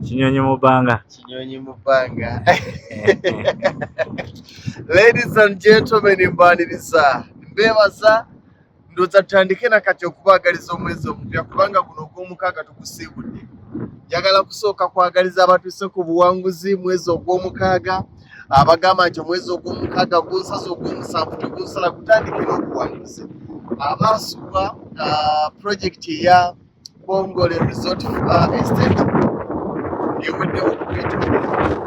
Kinyonyi mu bbanga. Kinyonyi mu bbanga. Ladies and gentlemen, mbaniriza mbebaza ndoza tutandike na kati okubaagaliza omwezi omupya kubanga guno ogw'omukaaga tugusiibudde. Njagala kusooka kwagaliza abatuuse ku buwanguzi mwezi ogw'omukaaga abagamba nti omwezi ogw'omukaaga gunsaza ogw'omusanvu tegunsala gutandike n'obuwanguzi. Abaasubwa projekiti eya Bongole Resort Estate eweddewo okuyita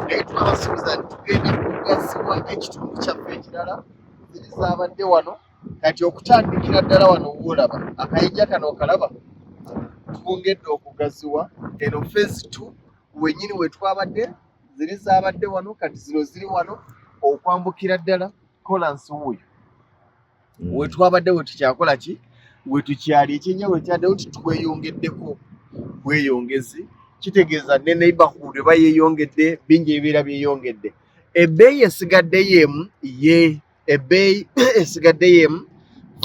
naye twabasuubiza nti tugenda kugaziwa ekitundu kyaffe ekirala ziri zaabadde wano kati okutandikira ddala wano woolaba akayinja kano okalaba twongedde okugaziwa eno phase 2 wennyini we twabadde ziri zaabadde wano kati zino ziri wano okwambukira ddala kolansi wuuyo we twabadde we tukyakola ki we tukyali ekyenjawulo kyaddewo nti tweyongeddeko bweyongezi kitegeeza ne neighborhood eba yeeyongedde bingi ebibeera byeyongedde ebbeeyi esigaddeyo emu ebbeeyi esigaddeyo emu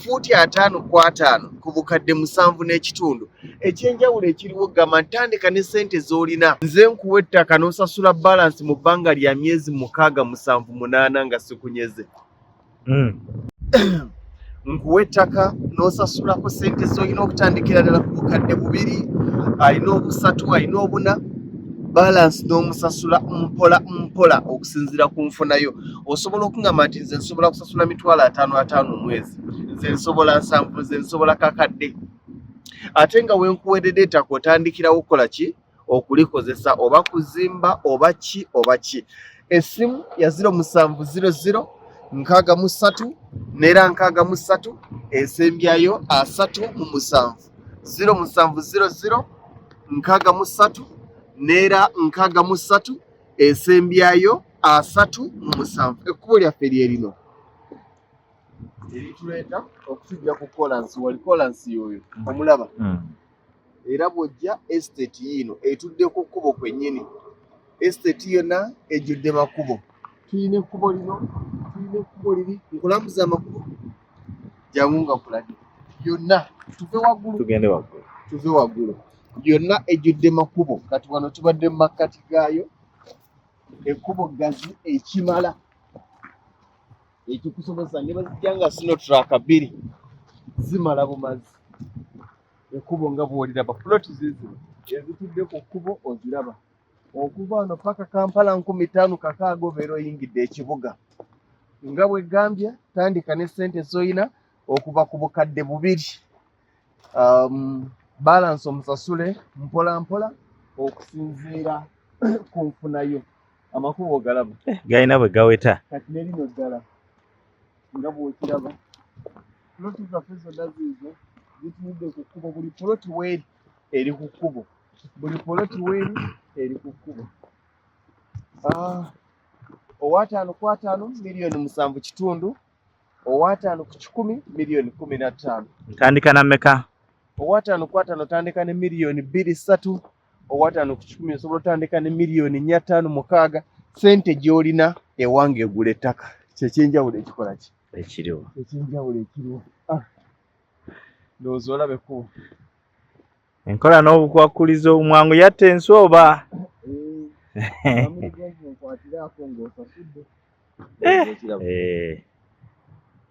fuuti 5 ku 5 ku bukadde 7 n'ekitundu ekyenjawulo ekiriwo gamba ntandika ne ssente z'olina nze nkuwa ettaka n'osasula balansi mu bbanga lya myezi 6 7 8 nga sikunyeze nkuwa ettaka n'osasulako ssente z'olina okutandikira ddala ku bukadde 2 alina 3 alina 4 balansi n'omusasula mpola okusinziira ku nfunayo osobola okungamba nti nze nsobola kusasula mitwalo 5 omwezi nze nsobola 7 nze nsobola kakadde ate nga wenkuweredde ettaka otandikirawo okukola ki okulikozesa oba kuzimba oba ki essimu ya 0700 63 neera 63 esembyayo 37 0700 63 neera 63 esembyayo 37 ekkubo lyaffe lyerino erituleeta okutujja ku kolansi wali kolansi yoyo omulaba era bw'ojja estate yino etudde ku kkubo kwennyini estate yonna ejjudde makubo tulina ekkubo lino tulina ekkubo liri nkulambuza amakubo jangu nga kulage yonna tuve waggulu yonna ejjudde makubo kati wano tubadde mu makkati gaayo ekkubo gazi ekimala ekikusobozesa ne bazijja nga sinotraka 2 zimala bumazi ekkubo nga bw'oliraba fuloti zizino ezitudde ku kkubo oziraba okuva wano paka Kampala 5,000 kakaaga obeera oyingidde ekibuga nga bwe gambye tandika ne ssente z'olina okuva ku bukadde 2 balansi omusasule mpola mpola okusinziira ku nfunayo amakubo ogalaba galina bwe gaweta kati ne lino ddala nga bw'okiraba puloti zaffe zonna ziizo zitunudde ku kkubo buli puloti weeri eri ku kkubo owa 5 ku 5 miliyoni 7 kitundu owa 5 ku 10 miliyoni 15 ntandika na mmeka owa 5 ku 5 tandika ne miliyoni 2-3 owa 5 ku 10 osobola otandika ne miliyoni 4-5 ssente gy'olina ewange egula ettaka kyekyenjawulo ekikola ki ekiriwo ndowooza olabeko enkola n'obukwakulizo omwangu yatta ensi oba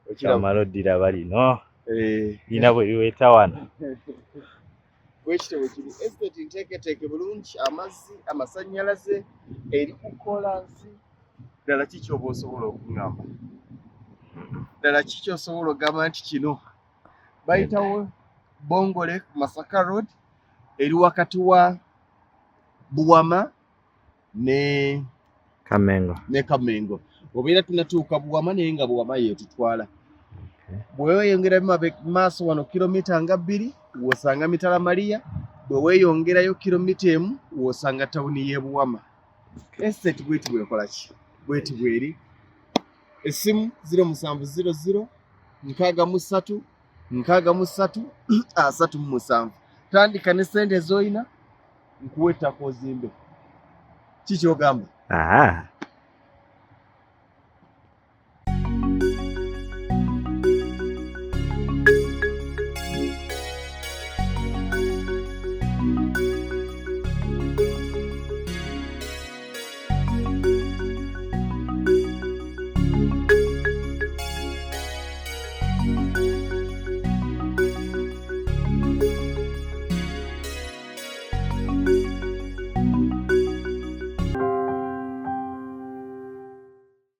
okyamala oddira balino lina bwe liweta wano bwekitabo kiri estate nteeketeeke bulungi amazzi amasannyalaze eri ku kolansi ddala kiki oba osobola okuŋŋamba ddala kiki osobola okugamba nti kino bayitawo Bongole Masaka Road eri wakati wa Buwama ne Kamengo obeera tunatuuka Buwama naye nga Buwama yeetutwala bwe weeyongera maaso wano kilomita nga 2 wosanga Mitala Maria bwe weeyongerayo kilomita 1 wosanga tawuni y'e Buwama estate bweti bwekola ki bweti bweri essimu 0700 63 33 tandika ne ssente z'olina nkuwa ettaka ozimbe kiki ogamba